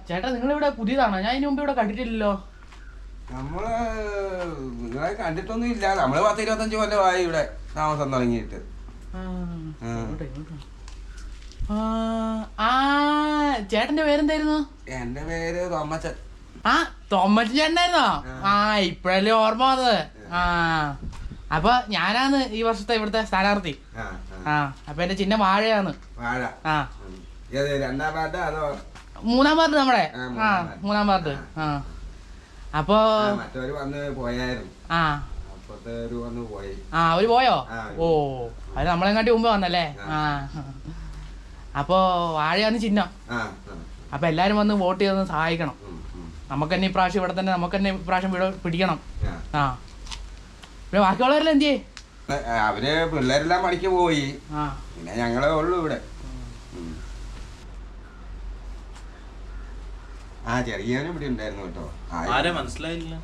ചേട്ടാ നിങ്ങളിവിടെ പുതിയതാണോ? ഞാൻ ഇതിനു മുമ്പ് ഇവിടെ കണ്ടിട്ടില്ലല്ലോ. നമ്മള് നിങ്ങളെ കണ്ടിട്ടൊന്നും ഇല്ല. നമ്മള് 10-25 കൊല്ലമായി ഇവിടെ താമസം തുടങ്ങിയിട്ട്. ചേട്ടന്റെ പേരെന്തായിരുന്നു? എന്റെ പേര് തോമച്ചൻ. തോമച്ചൻ ചേട്ടനായിരുന്നോ? ഇപ്പഴല്ലേ ഓർമ്മ വന്നത്. അപ്പൊ ഞാനാണ് ഈ വർഷത്തെ ഇവിടുത്തെ സ്ഥാനാർത്ഥി. അപ്പൊ എന്റെ ചിഹ്നം വാഴയാണ്. മൂന്നാം വാർഡ് നമ്മുടെ. മൂന്നാം വാർഡ്. അപ്പൊ അവര് പോയോ? ഓ അത് നമ്മളെങ്ങാട്ടി മുമ്പ് വന്നല്ലേ. അപ്പൊ വാഴയാണ് ചിഹ്നം. അപ്പൊ എല്ലാരും വന്ന് വോട്ട് ചെയ്തൊന്ന് സഹായിക്കണം. നമുക്ക് തന്നെ ഇപ്രാവശ്യം ഇവിടെ തന്നെ നമുക്ക് തന്നെ ഇപ്രാവശ്യം പിടിക്കണം. പിന്നെ ബാക്കിയുള്ളവരെല്ലാം എന്ത് ചെയ്യേ? അവര് പിള്ളേരെല്ലാം പണിക്ക് പോയി. പിന്നെ ഞങ്ങളെ ഉള്ളു ഇവിടെ. ചെറിയാനും ഇവിടെ ഉണ്ടായിരുന്നു കേട്ടോ. ആരെ മനസ്സിലായില്ല?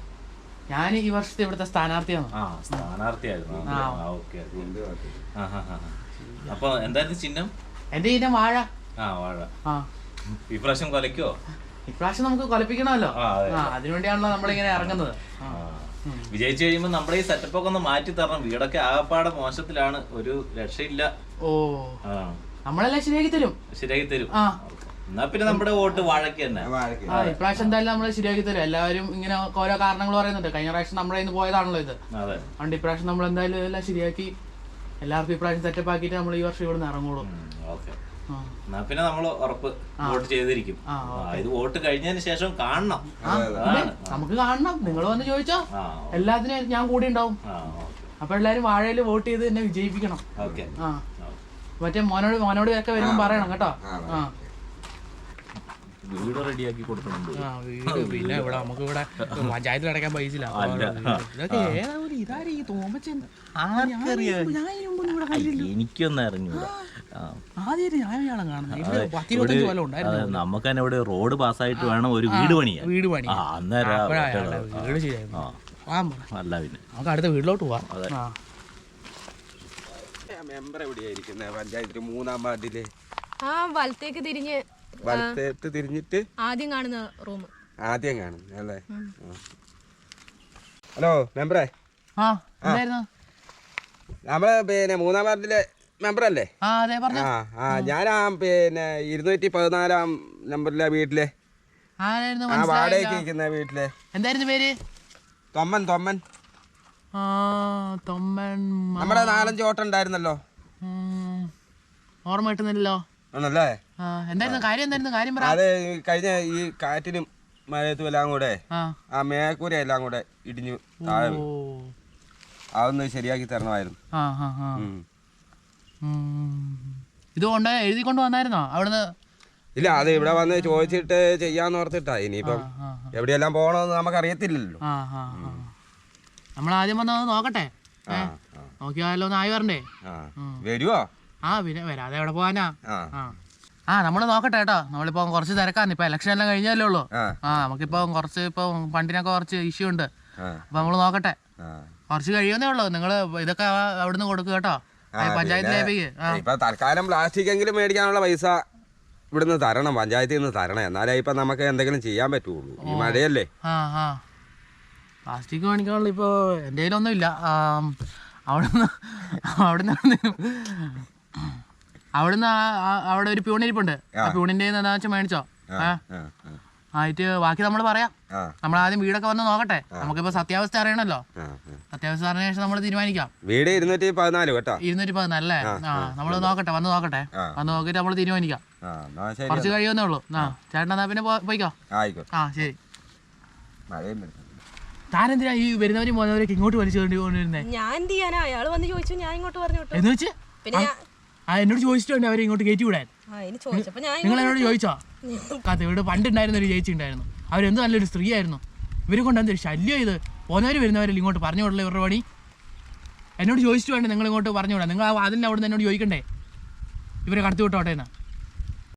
ഞാൻ ഈ വർഷത്തെ ഇവിടുത്തെ സ്ഥാനാർത്ഥിയാണ്. അപ്പൊ എന്തായിരുന്നു ചിഹ്നം? എന്റെ ചിഹ്നം വാഴ. വാഴ. ഇപ്രാവശ്യം കൊലയ്ക്കോ? ഇപ്രാവശ്യം നമുക്ക് കൊലപ്പിക്കണമല്ലോ. അതിനുവേണ്ടിയാണല്ലോ നമ്മളിങ്ങനെ ഇറങ്ങുന്നത്. വിജയിച്ചു കഴിയുമ്പോ നമ്മുടെ ഈ സെറ്റപ്പ് ഒക്കെ ഒന്ന് മാറ്റി തരണം. വീടൊക്കെ ആകപ്പാടെ മോശത്തിലാണ്, ഒരു രക്ഷയില്ല. നമ്മളെല്ലാം ശരിയാക്കി തരും. എന്നാ പിന്നെ നമ്മുടെ വോട്ട് വാഴയ്ക്ക് തന്നെ. ഇപ്രാവശ്യം എന്തായാലും നമ്മള് ശരിയാക്കി തരും. എല്ലാവരും ഇങ്ങനെ ഓരോ കാരണങ്ങൾ പറയുന്നുണ്ട്. കഴിഞ്ഞ പ്രാവശ്യം നമ്മുടെ കയ്യിൽ നിന്ന് പോയതാണല്ലോ ഇത്. അതുകൊണ്ട് ഇപ്രാവശ്യം നമ്മൾ എന്തായാലും എല്ലാം ശരിയാക്കി എല്ലാവർക്കും ഇപ്രാവശ്യം സെറ്റപ്പ് ആക്കിയിട്ട് നമ്മൾ ഈ വർഷം ഇവിടെ നിന്ന് ഇറങ്ങുള്ളൂ. എന്നാ പിന്നെ നമ്മള് ഉറപ്പ് വോട്ട് ചെയ്തിരിക്കും. ഇത് വോട്ട് കഴിഞ്ഞതിന് ശേഷം കാണണം. നമുക്ക് കാണണം. നിങ്ങൾ വന്ന് ചോദിച്ചോ, എല്ലാത്തിനും ഞാൻ കൂടി ഉണ്ടാവും. അപ്പൊ എല്ലാരും വാഴയില് വോട്ട് ചെയ്ത് എന്നെ വിജയിപ്പിക്കണം. മറ്റേ മോനോട് ഒക്കെ വരുമ്പോ പറയണം കേട്ടോ. വീട് റെഡിയാക്കി കൊടുക്കണം. വീട് പിന്നെ ഇവിടെ നമുക്ക് ഇവിടെ പഞ്ചായത്തിൽ അടയ്ക്കാൻ പൈസ ഇല്ല. എനിക്കൊന്നും അറിഞ്ഞൂടാ. നമുക്ക് തന്നെ ഇവിടെ റോഡ് പാസ്സായിട്ട് വേണം ഒരു വീട് പണിയാൻ. അന്നേരം അല്ല പിന്നെ നമുക്ക് അടുത്ത വീട്ടിലോട്ട് പോവാം. മെമ്പർ എവിടെയായിരിക്കുന്നത്? പഞ്ചായത്തിൽ 3-ാം വാർഡില് വലത്തേക്ക് തിരിഞ്ഞിട്ട് ആദ്യം കാണുന്ന റൂം. ആദ്യം കാണും അല്ലേ? ഹലോ മെമ്പറേ, നമ്മള് പിന്നെ 3-ാം വാർഡിലെ മെമ്പറല്ലേ? ഞാൻ പിന്നെ 214-ാം നമ്പറിലെ വീട്ടിലെ വാടകയ്ക്ക് ഇരിക്കുന്ന വീട്ടിലെ. എന്തായിരുന്നു പേര്? തൊമ്മൻ. നമ്മുടെ 4-5 ഓട്ടം ഉണ്ടായിരുന്നല്ലോ. ഓർമ്മ കിട്ടുന്നില്ലല്ലോ. ആണല്ലേ? എന്തായിരുന്നു കാര്യം? അത് കഴിഞ്ഞ ഈ കാറ്റിനും മഴയത്തും എല്ലാം കൂടെ ആ മേക്കൂര എല്ലാം കൂടെ ഇടിഞ്ഞു താഴെ. അതൊന്ന് ശരിയാക്കി തരണമായിരുന്നു. ഇതുകൊണ്ട് എഴുതിക്കൊണ്ട് വന്നായിരുന്നോ അവിടുന്ന്? ഇല്ല, അത് ഇവിടെ വന്ന് ചോദിച്ചിട്ട് ചെയ്യാന്ന് ഓർത്തിട്ടാ. ഇനിയിപ്പം എവിടെയെല്ലാം പോകണമെന്ന് നമുക്ക് അറിയത്തില്ലല്ലോ. നമ്മൾ ആദ്യം വന്ന് നോക്കട്ടെ. നോക്കിയാലോ ഒന്ന് ആയി വരണ്ടേ? വരുവോ? പിന്നെ വരാതെ എവിടെ പോവാനാ? നമ്മള് നോക്കട്ടെ കേട്ടോ. നമ്മളിപ്പോ കുറച്ച് തിരക്കാന്ന്. ഇപ്പൊ ഇലക്ഷൻ എല്ലാം കഴിഞ്ഞല്ലേ ഉള്ളൂ. നമുക്കിപ്പോ കുറച്ച് ഇപ്പൊ ഫണ്ടിനൊക്കെ കുറച്ച് ഇഷ്യൂ ഉണ്ട്. അപ്പൊ നമ്മള് നോക്കട്ടെ. കുറച്ച് കഴിയുന്നേ ഉള്ളൂ. നിങ്ങള് ഇതൊക്കെ അവിടുന്ന് കൊടുക്കുക കേട്ടോ, പഞ്ചായത്തിലേക്ക്. ഇപ്പൊ തൽക്കാലം പ്ലാസ്റ്റിക് എങ്കിലും മേടിക്കാനുള്ള പൈസ ഇവിടുന്ന് തരണം, പഞ്ചായത്തിൽ നിന്ന് തരണം. എന്നാലേ ഇപ്പൊ നമുക്ക് എന്തെങ്കിലും ചെയ്യാൻ പറ്റുള്ളൂ. ഈ മഴയല്ലേ. പ്ലാസ്റ്റിക് മേടിക്കാനുള്ള ഇപ്പൊ എന്റെ കയ്യിലൊന്നും ഇല്ല. അവിടുന്ന് അവിടെ ഒരു പ്യൂണിരിപ്പുണ്ട്. ആ പ്യൂണിന്റെ എന്താ വെച്ചാൽ മേടിച്ചോ. ആയിട്ട് ബാക്കി നമ്മൾ പറയാം. നമ്മൾ ആദ്യം വീടൊക്കെ വന്ന് നോക്കട്ടെ. നമുക്കിപ്പോ സത്യാവസ്ഥ അറിയണല്ലോ. സത്യാവസ്ഥ അറിഞ്ഞ ശേഷം നമ്മൾ തീരുമാനിക്കാം. വീട് 214 കേട്ടോ. 214 അല്ലേ? നമ്മൾ നോക്കട്ടെ, വന്ന് നോക്കിട്ട് നമ്മൾ തീരുമാനിക്കാം. കുറച്ച് കഴിയുന്നേ ഉള്ളൂ. ചേട്ടൻ എന്നാ പിന്നെ പോയിക്കോ. ശരി. താനെന്തിനാ ഈ വരുന്നവരും പോകുന്നവരൊക്കെ ഇങ്ങോട്ട് വലിച്ചു കൊണ്ടുവരുന്നേ? ഞാൻ എന്ത് ചെയ്യാനാ? അയാള് വന്ന് ചോദിച്ചു, ഞാൻ ഇങ്ങോട്ട് പറഞ്ഞു. എന്ന് വെച്ച് പിന്നെ എന്നോട് ചോദിച്ചിട്ടുണ്ട് അവരെ ഇങ്ങോട്ട് കയറ്റി വിടാൻ. നിങ്ങൾ എന്നോട് ചോദിച്ചോ? ഇവിടെ പണ്ടുണ്ടായിരുന്ന ഒരു ചേച്ചി ഉണ്ടായിരുന്നു. അവരെന്ത് നല്ലൊരു സ്ത്രീ ആയിരുന്നു. ഇവരെ കൊണ്ട് എന്തൊരു ശല്യം ഇത്. പോകുന്നവർ വരുന്നവരല്ലേ ഇങ്ങോട്ട് പറഞ്ഞു വിടല്ലേ ഇവരുടെ പണി? എന്നോട് ചോദിച്ചിട്ട് വേണ്ടേ നിങ്ങൾ ഇങ്ങോട്ട് പറഞ്ഞു വിടാം. നിങ്ങൾ അതിൻ്റെ അവിടെ നിന്ന് എന്നോട് ചോദിക്കണ്ടേ ഇവരെ കടത്തി വിട്ടോട്ടെ എന്ന്?